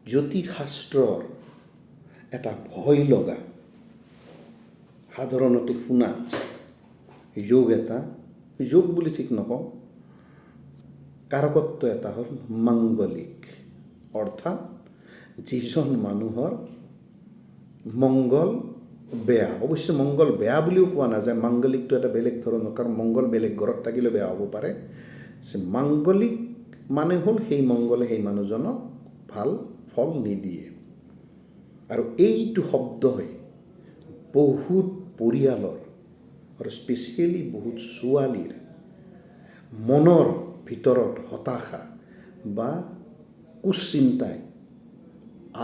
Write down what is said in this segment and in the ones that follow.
জ্যোতিষশাস্ত্ৰৰ এটা ভয় লগা সাধাৰণতে শুনা যোগ এটা, যোগ বুলি ঠিক নকওঁ, কাৰকত্ব এটা হ'ল মাংগলিক, অৰ্থাৎ যিজন মানুহৰ মংগল বেয়া। অৱশ্যে মংগল বেয়া বুলিও কোৱা নাযায়, মাংগলিকটো এটা বেলেগ ধৰণৰ, কাৰণ মংগল বেলেগ ঘৰত থাকিলে বেয়া হ'ব পাৰে। মাংগলিক মানে হ'ল সেই মংগলে সেই মানুহজনক ভাল ফল নিদিয়ে। আৰু এইটো শব্দই বহুত পৰিয়ালৰ আৰু স্পেচিয়েলি বহুত ছোৱালীৰ মনৰ ভিতৰত হতাশা বা কুচিন্তাই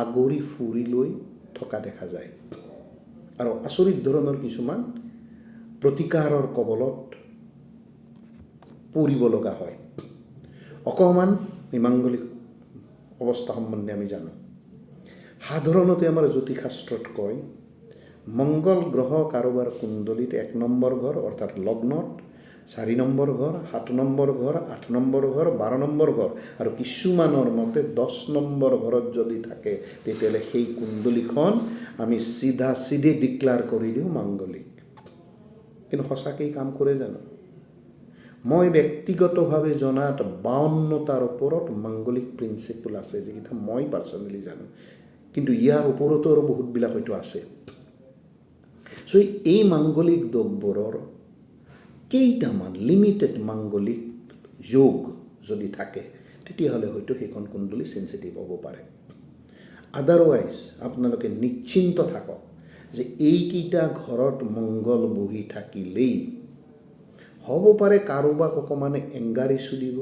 আগৰি ফুৰি লৈ থকা দেখা যায়। আৰু আচৰিত ধৰণৰ কিছুমান প্ৰতিকাৰৰ কবলত পৰিব লগা হয়। অকণমান এই মাংগলিক অৱস্থা সম্বন্ধে আমি জানো। সাধাৰণতে আমাৰ জ্যোতিষশাস্ত্ৰত কয়, মংগল গ্ৰহ কাৰোবাৰ কুণ্ডলীত 1 নম্বৰ ঘৰ অৰ্থাৎ লগ্নত, 4 নম্বৰ ঘৰ, 7 নম্বৰ ঘৰ, 8 নম্বৰ ঘৰ, 12 নম্বৰ ঘৰ আৰু কিছুমানৰ মতে 10 নম্বৰ ঘৰত যদি থাকে, তেতিয়াহ'লে সেই কুণ্ডলীখন আমি চিধি ডিক্লেয়াৰ কৰি দিওঁ মাংগলিক। কিন্তু সঁচাকেই কাম কৰে জানো? মই ব্যক্তিগতভাৱে জনাত 52টাৰ ওপৰত মাংগলিক প্ৰিন্সিপল আছে, যিকেইটা মই পাৰ্চনেলি জানো। কিন্তু ইয়াৰ ওপৰতো আৰু বহুতবিলাক হয়তো আছে। চ' এই মাংগলিক দ্ৰব্যৰ কেইটামান লিমিটেড মাংগলিক যোগ যদি থাকে, তেতিয়াহ'লে হয়তো সেইখন কুণ্ডলী চেঞ্চিটিভ হ'ব পাৰে। আদাৰৱাইজ আপোনালোকে নিশ্চিন্ত থাকক যে এইকেইটা ঘৰত মংগল বহি থাকিলেই হ'ব পাৰে কাৰোবাক অকণমান এংগাৰ ইছ্যু দিব,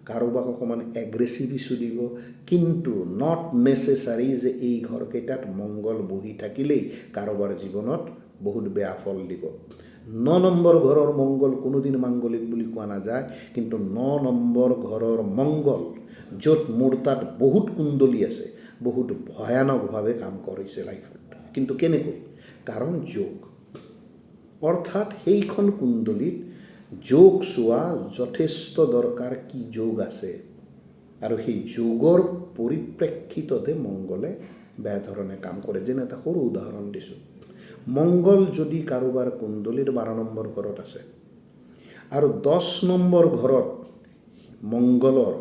কাৰোবাক অকণমান এগ্ৰেছিভ ইছ্যু দিব, কিন্তু নট নেচেচাৰী যে এই ঘৰকেইটাত মংগল বহি থাকিলেই কাৰোবাৰ জীৱনত বহুত বেয়া ফল দিব। 9 নম্বৰ ঘৰৰ মংগল কোনোদিন মাংগলিক বুলি কোৱা নাযায়, কিন্তু 9 নম্বৰ ঘৰৰ মংগল য'ত মোৰ তাত বহুত কুণ্ডলী আছে, বহুত ভয়ানকভাৱে কাম কৰিছে লাইফত। কিন্তু কেনেকৈ? কাৰণ যোগ, অৰ্থাৎ সেইখন কুণ্ডলীত যোগ চোৱা যথেষ্ট দৰকাৰ, কি যোগ আছে আৰু সেই যোগৰ পৰিপ্ৰেক্ষিততে মংগলে বেয়া ধৰণে কাম কৰে। যেনে এটা সৰু উদাহৰণ দিছোঁ, মংগল যদি কাৰোবাৰ কুণ্ডলীৰ 12 নম্বৰ ঘৰত আছে আৰু 10 নম্বৰ ঘৰত মংগলৰ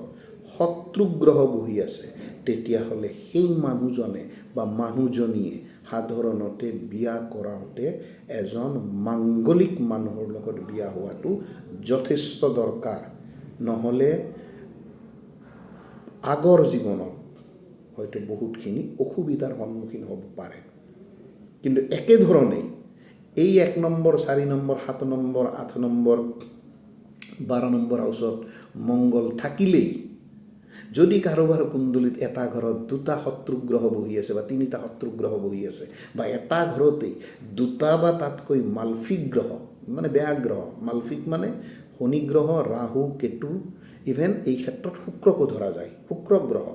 শত্ৰুগ্ৰহ বহি আছে, তেতিয়াহ'লে সেই মানুহজনে বা মানুহজনীয়ে সাধাৰণতে বিয়া কৰাওঁতে এজন মাংগলিক মানুহৰ লগত বিয়া হোৱাটো যথেষ্ট দৰকাৰ। নহ'লে আগৰ জীৱনত হয়তো বহুতখিনি অসুবিধাৰ সন্মুখীন হ'ব পাৰে। কিন্তু একেধৰণেই এই 1 number, 4 number, 7 number, 8 number, 12 number হাউচত মংগল থাকিলেই যদি কাৰোবাৰ কুণ্ডলীত এটা ঘৰত 2টা শত্ৰুগ্ৰহ বহি আছে বা 3টা শত্ৰুগ্ৰহ বহি আছে, বা এটা ঘৰতেই 2টা বা তাতকৈ মালফিক গ্ৰহ, মানে বেয়া গ্ৰহ, মালফিক মানে শনি গ্ৰহ, ৰাহু, কেতু, ইভেন এই ক্ষেত্ৰত শুক্ৰকো ধৰা যায়, শুক্ৰ গ্ৰহ।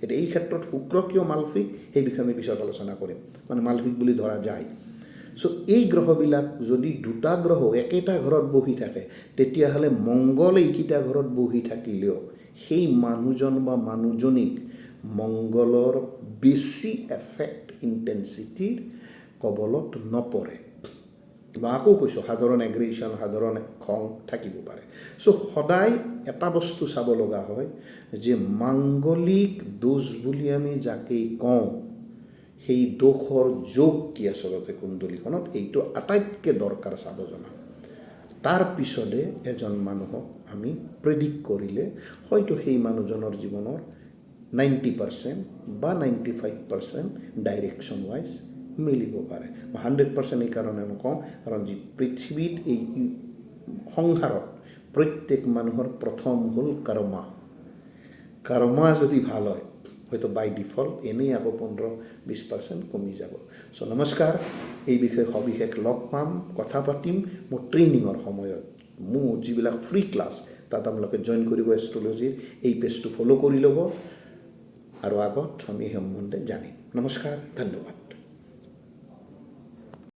এতিয়া এই ক্ষেত্ৰত শুক্ৰ কিয় মালফিক সেই বিষয়ে আমি পিছত আলোচনা কৰিম, মানে মালফিক বুলি ধৰা যায়। চ' এই গ্ৰহবিলাক যদি 2টা গ্ৰহ একেটা ঘৰত বহি থাকে, তেতিয়াহ'লে মংগল এইকেইটা ঘৰত বহি থাকিলেও সেই মানুহজন বা মানুহজনীক মংগলৰ বেছি এফেক্ট ইণ্টেনচিটিৰ কবলত নপৰে। বা আকৌ কৈছোঁ, সাধাৰণ এগ্ৰেশ্যন, সাধাৰণ খং থাকিব পাৰে। চ' সদায় এটা বস্তু চাব লগা হয় যে মাংগলিক দোষ বুলি আমি যাকেই কওঁ, সেই দোষৰ যোগ কি আচলতে কুণ্ডলীখনত, এইটো আটাইতকৈ দৰকাৰ চাব জনা। তাৰ পিছতে এজন মানুহক আমি প্ৰেডিক্ট কৰিলে হয়তো সেই মানুহজনৰ জীৱনৰ 90% বা 95% ডাইৰেকশ্যন ৱাইজ মিলিব পাৰে। 100% এইকাৰণে নকওঁ, কাৰণ যি পৃথিৱীত এই সংসাৰত প্ৰত্যেক মানুহৰ প্ৰথম হ'ল কৰ্মা। কৰ্মা যদি ভাল হয়, হয়তো বাই ডিফল্ট এনেই আকৌ 15-20% কমি যাব। চ' নমস্কাৰ, এই বিষয়ে সবিশেষ লগ পাম, কথা পাতিম মোৰ ট্ৰেইনিঙৰ সময়ত। মোৰ যিবিলাক ফ্ৰী ক্লাছ তাত আপোনালোকে জইন কৰিব, এষ্ট্ৰলজিৰ এই পেজটো ফ'ল' কৰি ল'ব আৰু আগত আমি সেই সম্বন্ধে জানিম। নমস্কাৰ, ধন্যবাদ।